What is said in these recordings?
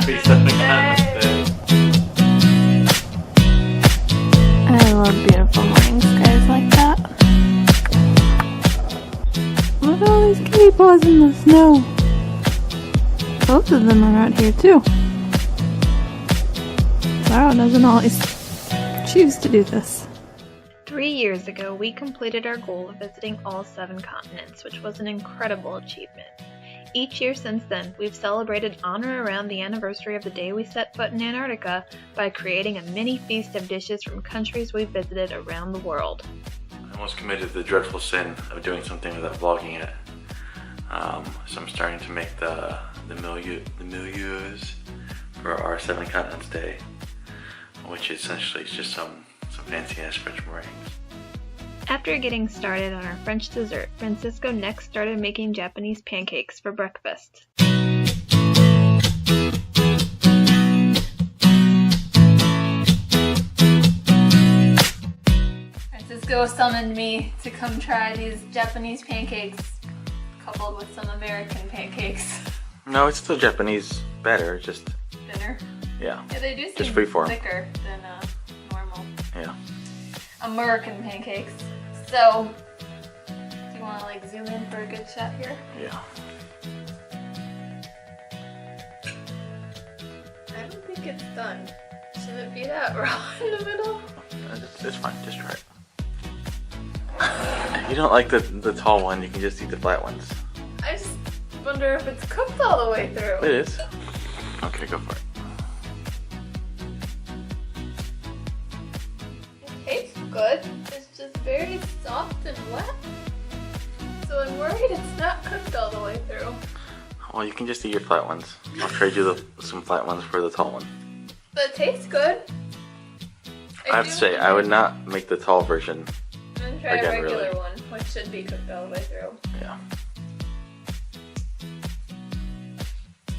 Happy Seven Continents Day. I love beautiful morning skies like that. Look at all these kitty paws in the snow. Both of them are out here too. Wow, doesn't always choose to do this. 3 years ago, we completed our goal of visiting all 7 continents, which was an incredible achievement. Each year since then, we've celebrated on or around the anniversary of the day we set foot in Antarctica by creating a mini feast of dishes from countries we've visited around the world. I almost committed the dreadful sin of doing something without vlogging it. So I'm starting to make the Merveilleux for our 7 Continents Day, which essentially is just some fancy ass French meringues. After getting started on our French dessert, Francisco next started making Japanese pancakes for breakfast. Francisco summoned me to come try these Japanese pancakes coupled with some American pancakes. No, it's still Japanese batter, just Thinner? yeah. Yeah, they do seem Just freeform. thicker than normal Yeah. American pancakes. So, do you want to like zoom in for a good shot here? Yeah. I don't think it's done. Should it be that raw in the middle? It's fine, just try it. If you don't like the tall one, you can just eat the flat ones. I just wonder if it's cooked all the way through. It is. Okay, go for it. It tastes good. It's just very soft and wet. So I'm worried it's not cooked all the way through. Well, you can just eat your flat ones. I'll trade you some flat ones for the tall one. But it tastes good. I have to say, I would not make the tall version. I'm gonna try Again, a regular really. one, which should be cooked all the way through. Yeah.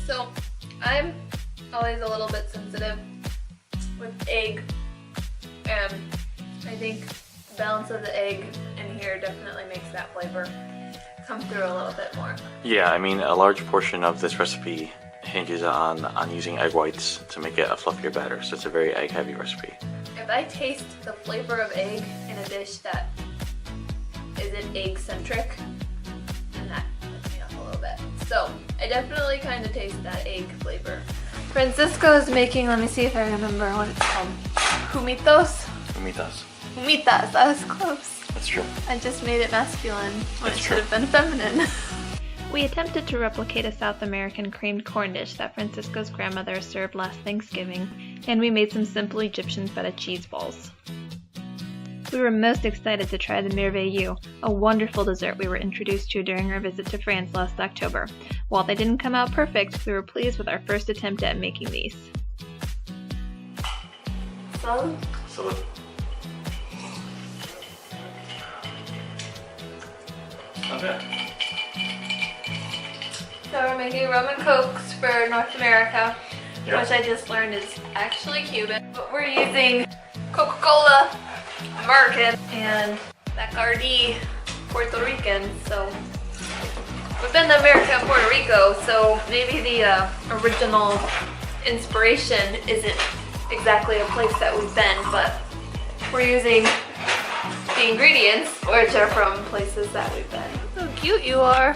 So, I'm always a little bit sensitive with egg, and I think the balance of the egg in here definitely makes that flavor come through a little bit more. Yeah, I mean, a large portion of this recipe hinges on using egg whites to make it a fluffier batter, so it's a very egg-heavy recipe. If I taste the flavor of egg in a dish that isn't egg-centric, then that puts me off a little bit. So, I definitely kind of taste that egg flavor. Francisco is making, let me see if I remember what it's called. Humitos? Humitas. Humitas, I was close. That's true. I just made it masculine when it That's should true. have been feminine. We attempted to replicate a South American creamed corn dish that Francisco's grandmother served last Thanksgiving, and we made some simple Egyptian feta cheese balls. We were most excited to try the Merveilleux, a wonderful dessert we were introduced to during our visit to France last October. While they didn't come out perfect, we were pleased with our first attempt at making these. So, Okay. so we're making rum and cokes for North America, Yeah. which I just learned is actually Cuban. But we're using Coca-Cola, American, and Bacardi, Puerto Rican. So we've been to America and Puerto Rico, so maybe the original inspiration isn't exactly a place that we've been, but we're using the ingredients, which are from places that we've been. So cute you are.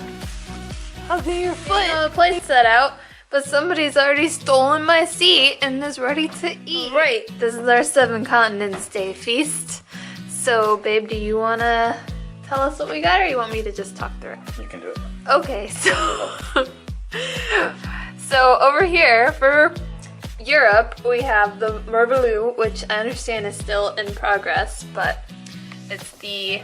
How dare your foot? The place set out, but somebody's already stolen my seat and is ready to eat. Right, this is our 7 Continents Day feast. So, babe, do you want to tell us what we got, or you want me to just talk through it? You can do it. Okay, so so over here for Europe, we have the Merveilleux, which I understand is still in progress, but it's the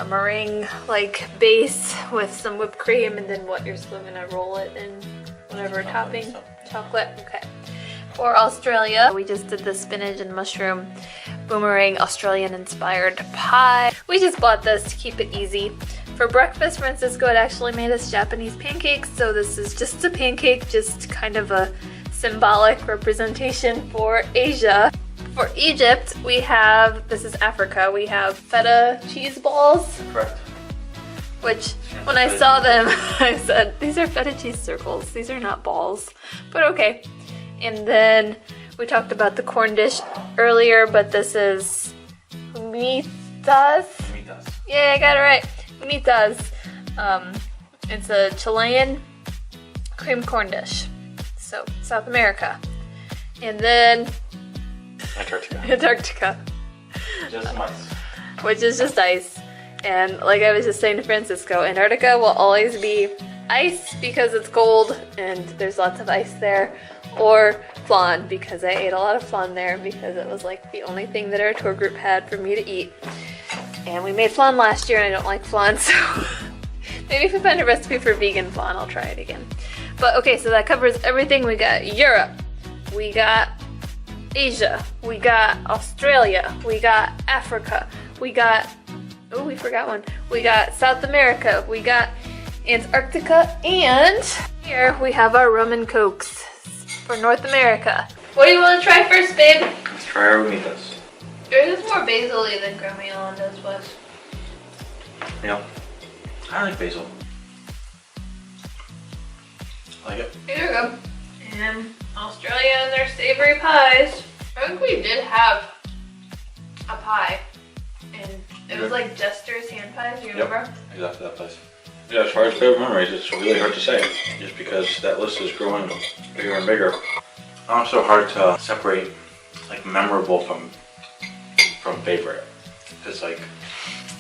meringue-like base with some whipped cream, and then what, you're still gonna roll it in whatever topping? Chocolate? Okay. For Australia, we just did the spinach and mushroom boomerang Australian-inspired pie. We just bought this to keep it easy. For breakfast, Francisco had actually made us Japanese pancakes, so this is just a pancake, just kind of a symbolic representation for Asia. For Egypt, we have, this is Africa, we have feta cheese balls. Correct. Which, when I saw them, I said, these are feta cheese circles. These are not balls. But okay. And then we talked about the corn dish earlier, but this is humitas. Yeah, I got it right. Humitas. It's a Chilean cream corn dish. So, South America. And then Antarctica. Just ice. Which is just ice. And like I was just saying to Francisco, Antarctica will always be ice because it's cold and there's lots of ice there. Or flan, because I ate a lot of flan there because it was like the only thing that our tour group had for me to eat. And we made flan last year and I don't like flan, so maybe if we find a recipe for vegan flan, I'll try it again. But okay, so that covers everything. We got Europe, we got Asia, we got Australia, we got Africa, we got, oh, we forgot one. We got South America, we got Antarctica, and here we have our rum and cokes for North America. What do you want to try first, babe? Let's try our humitas. It is more basil-y than Grandma Yolanda's was. Yeah, I like basil. I like it. Here we go. And Australia and their savory pies. I think we did have a pie, and it was like Jester's hand pies. Do you remember? Yep, exactly that place. Yeah, as far as favorite memories, it's really hard to say, just because that list is growing bigger and bigger. Also hard to separate like memorable from favorite. It's like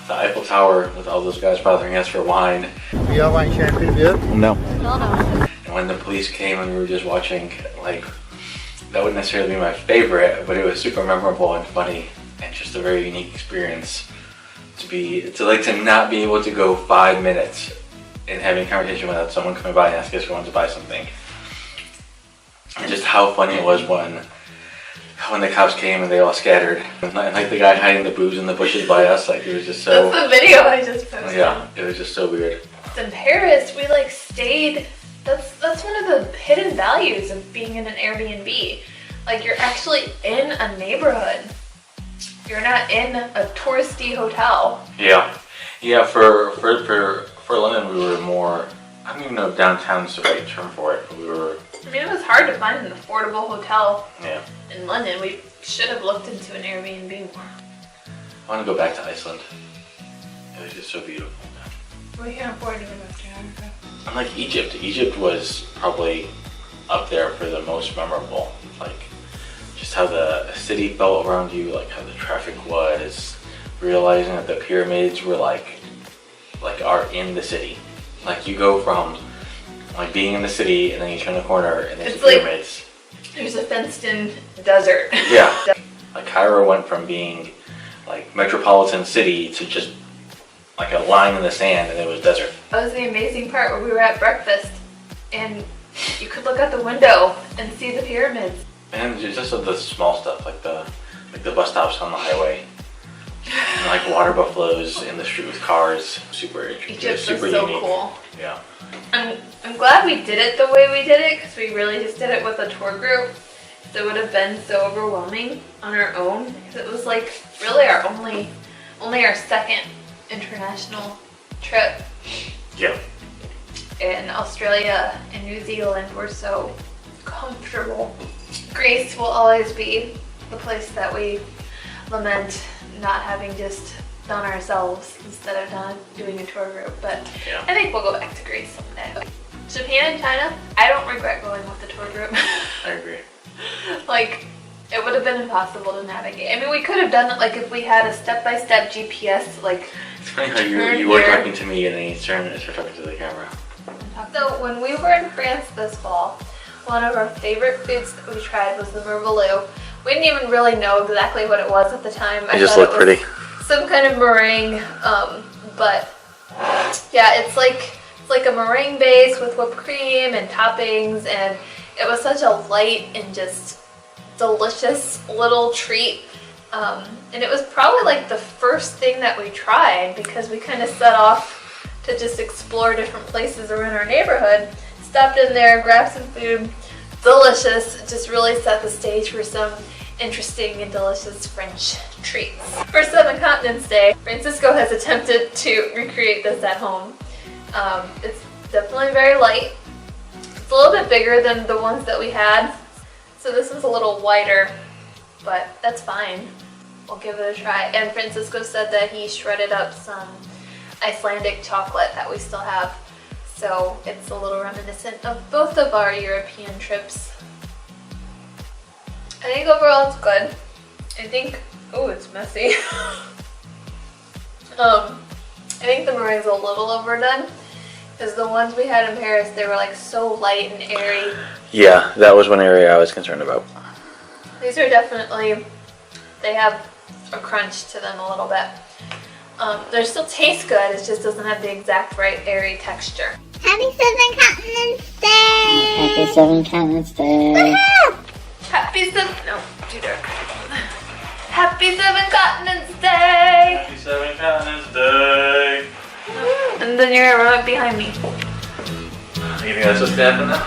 the Eiffel Tower with all those guys bothering us for wine. You have wine champagne beer? No. No. And when the police came and we were just watching, like, that wouldn't necessarily be my favorite, but it was super memorable and funny and just a very unique experience to not be able to go 5 minutes and having a conversation without someone coming by and asking us if we wanted to buy something. And just how funny it was when the cops came and they all scattered. And like the guy hiding the booze in the bushes by us, like it was just so... That's the video I just posted. Yeah, it was just so weird. In Paris, we like stayed, that's one of the hidden values of being in an Airbnb. Like you're actually in a neighborhood. You're not in a touristy hotel. Yeah. Yeah, for London we were more, I don't even know if downtown's the right term for it, but we were... I mean, it was hard to find an affordable hotel in London. We should have looked into an Airbnb more. I want to go back to Iceland. It was just so beautiful. We can't afford to go back to Antarctica. Unlike Egypt, Egypt was probably up there for the most memorable. Like, just how the city felt around you, like how the traffic was, realizing that the pyramids were are in the city. Like you go from like being in the city and then you turn the corner and there's the pyramids. There's a fenced-in desert. Yeah. Like Cairo went from being like metropolitan city to just like a line in the sand and it was desert. That was the amazing part where we were at breakfast and you could look out the window and see the pyramids. And just the small stuff, like the bus stops on the highway. And like water buffaloes in the street with cars. Super interesting. Egypt super was so unique. cool. Yeah. I'm glad we did it the way we did it because we really just did it with a tour group. So it would have been so overwhelming on our own because it was like really our only our second international trip. Yeah. And Australia and New Zealand were so comfortable. Greece will always be the place that we lament not having just done ourselves instead of doing a tour group, but yeah. I think we'll go back to Greece someday. Japan and China, I don't regret going with the tour group. I agree. Like, it would have been impossible to navigate. I mean, we could have done it like if we had a step-by-step GPS, like... It's funny how you were talking to me and then you started talking to the camera. So when we were in France this fall, one of our favorite foods that we tried was the Merveilleux. We didn't even really know exactly what it was at the time. It just looked pretty. Some kind of meringue, but yeah, it's like a meringue base with whipped cream and toppings, and it was such a light and just delicious little treat. And it was probably like the first thing that we tried because we kind of set off to just explore different places around our neighborhood. Stopped in there, grabbed some food, delicious, just really set the stage for some interesting and delicious French treats. For Seven Continents Day, Francisco has attempted to recreate this at home. It's definitely very light. It's a little bit bigger than the ones that we had So this is a little whiter, but that's fine. We'll give it a try. And Francisco said that he shredded up some Icelandic chocolate that we still have. So it's a little reminiscent of both of our European trips. I think overall it's good. I think, oh, it's messy. I think the meringue's a little overdone. Because the ones we had in Paris, they were like so light and airy. Yeah, that was one area I was concerned about. These are definitely, they have a crunch to them a little bit. They still taste good, it just doesn't have the exact right airy texture. Happy 7 Continents Day! Happy 7 Continents Day! Happy 7, no, too dark. Happy 7 Continents Day! Happy 7 Continents Day! And then you're gonna run up behind me. You think that's what's happening now?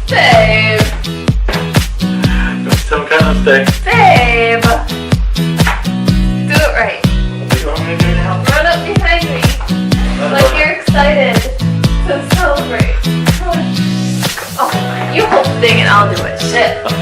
Babe! Happy 7 Continents Day. Babe! Do it right. What do you want me to do now? Run up behind me. Like you're excited to celebrate. Oh, you hold the thing and I'll do it. Shit.